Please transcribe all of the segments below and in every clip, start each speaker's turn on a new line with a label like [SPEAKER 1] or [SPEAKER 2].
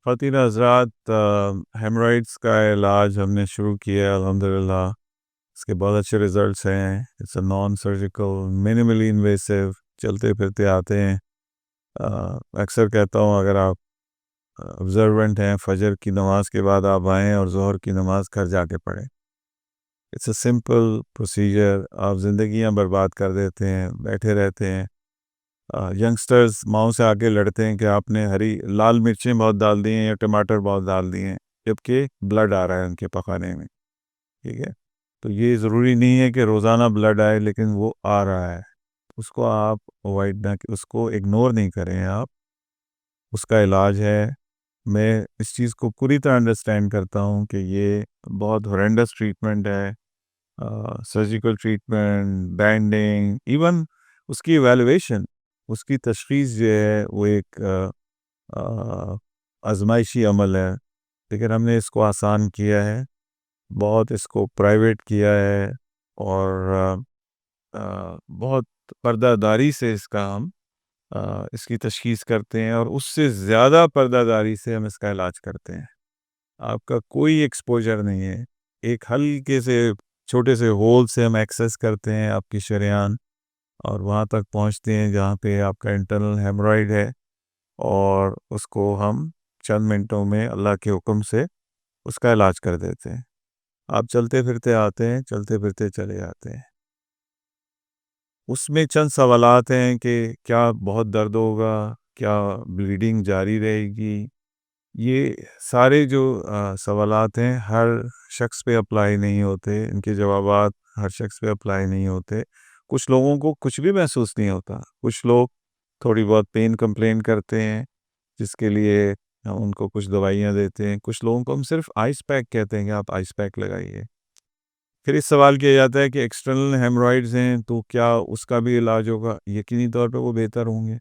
[SPEAKER 1] خواتین حضرات، ہیمرائڈس کا علاج ہم نے شروع کیا ہے الحمدللہ. اس کے بہت اچھے ریزلٹس ہیں. It's a non surgical minimally invasive, چلتے پھرتے آتے ہیں. اکثر کہتا ہوں اگر آپ آبزروینٹ ہیں فجر کی نماز کے بعد آپ آئیں اور ظہر کی نماز گھر جا کے پڑھیں. It's a simple procedure. آپ زندگیاں برباد کر دیتے ہیں، بیٹھے رہتے ہیں. ینگسٹرز ماؤں سے آگے لڑتے ہیں کہ آپ نے لال مرچیں بہت ڈال دی ہیں یا ٹماٹر بہت ڈال دیے ہیں، جبکہ بلڈ آ رہا ہے ان کے پکانے میں. ٹھیک ہے، تو یہ ضروری نہیں ہے کہ روزانہ بلڈ آئے، لیکن وہ آ رہا ہے. اس کو آپ اوائڈ نہ، اس کو اگنور نہیں کریں آپ. اس کا علاج ہے. میں اس چیز کو پوری طرح انڈرسٹینڈ کرتا ہوں کہ یہ بہت ہورینڈس ٹریٹمنٹ ہے. سرجیکل ٹریٹمنٹ، بینڈنگ، ایون اس کی ایویلویشن، اس کی تشخیص جو ہے وہ ایک آزمائشی عمل ہے. لیکن ہم نے اس کو آسان کیا ہے، بہت اس کو پرائیویٹ کیا ہے، اور بہت پردہ داری سے ہم اس کی تشخیص کرتے ہیں، اور اس سے زیادہ پردہ داری سے ہم اس کا علاج کرتے ہیں. آپ کا کوئی ایکسپوجر نہیں ہے. ایک ہلکے سے چھوٹے سے ہول سے ہم ایکسیس کرتے ہیں آپ کی شریان، اور وہاں تک پہنچتے ہیں جہاں پہ آپ کا انٹرنل ہیمرائڈ ہے، اور اس کو ہم چند منٹوں میں اللہ کے حکم سے اس کا علاج کر دیتے ہیں. آپ چلتے پھرتے آتے ہیں، چلتے پھرتے چلے جاتے ہیں. اس میں چند سوالات ہیں کہ کیا بہت درد ہوگا، کیا بلیڈنگ جاری رہے گی. یہ سارے جو سوالات ہیں ہر شخص پہ اپلائی نہیں ہوتے، ان کے جوابات ہر شخص پہ اپلائی نہیں ہوتے. کچھ لوگوں کو کچھ بھی محسوس نہیں ہوتا. کچھ لوگ تھوڑی بہت پین کمپلین کرتے ہیں، جس کے لیے ہم ان کو کچھ دوائیاں دیتے ہیں. کچھ لوگوں کو ہم صرف آئس پیک کہتے ہیں کہ آپ آئس پیک لگائیے. پھر اس سوال کیا جاتا ہے کہ ایکسٹرنل ہیمرائڈز ہیں تو کیا اس کا بھی علاج ہوگا؟ یقینی طور پہ وہ بہتر ہوں گے،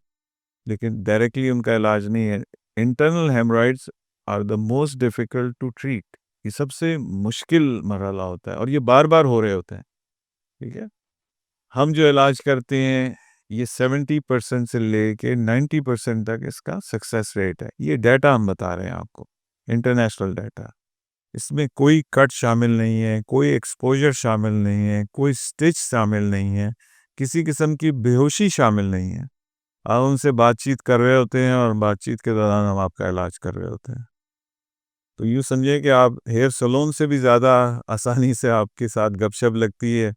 [SPEAKER 1] لیکن ڈائریکٹلی ان کا علاج نہیں ہے. Internal haemorrhoids are the most difficult to treat. یہ سب سے مشکل مرحلہ ہوتا ہے، اور یہ بار بار ہو رہے ہوتے ہیں. ٹھیک ہے، ہم جو علاج کرتے ہیں یہ 70% سے لے کے 90% تک اس کا سکسیس ریٹ ہے. یہ ڈیٹا ہم بتا رہے ہیں آپ کو، انٹرنیشنل ڈیٹا. اس میں کوئی کٹ شامل نہیں ہے، کوئی ایکسپوجر شامل نہیں ہے، کوئی سٹچ شامل نہیں ہے، کسی قسم کی بے ہوشی شامل نہیں ہے. آپ ان سے بات چیت کر رہے ہوتے ہیں، اور بات چیت کے دوران ہم آپ کا علاج کر رہے ہوتے ہیں. تو یوں سمجھیں کہ آپ ہیئر سلون سے بھی زیادہ آسانی سے آپ کے ساتھ گپ شپ لگتی ہے،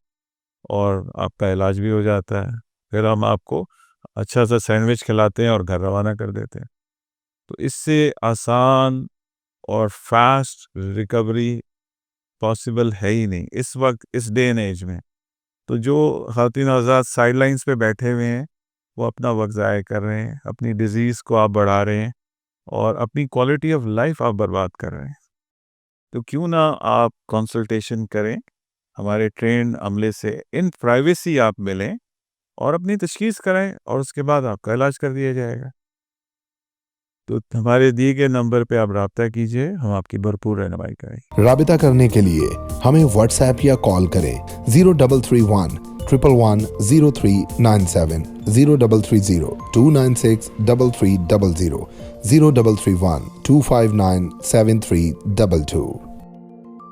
[SPEAKER 1] اور آپ کا علاج بھی ہو جاتا ہے. پھر ہم آپ کو اچھا سا سینڈوچ کھلاتے ہیں اور گھر روانہ کر دیتے ہیں. تو اس سے آسان اور فاسٹ ریکوری پاسبل ہے ہی نہیں اس وقت، اس ڈے اینڈ ایج میں. تو جو خواتین حضرات سائیڈ لائنز پہ بیٹھے ہوئے ہیں وہ اپنا وقت ضائع کر رہے ہیں، اپنی ڈیزیز کو آپ بڑھا رہے ہیں، اور اپنی کوالٹی آف لائف آپ برباد کر رہے ہیں. تو کیوں نہ آپ کنسلٹیشن کریں ہمارے ٹرینڈ عملے سے، ان پرائیویسی آپ ملیں اور اپنی تشخیص کریں، اور اس کے بعد آپ کا علاج کر دیا جائے گا. تو ہمارے دیے گئے نمبر پہ آپ رابطہ کیجئے، ہم آپ کی بھرپور رہنمائی کریں.
[SPEAKER 2] رابطہ کرنے کے لیے ہمیں واٹس ایپ یا کال کریں 0331 111 0397 0330 296 3300 0331 259 7322.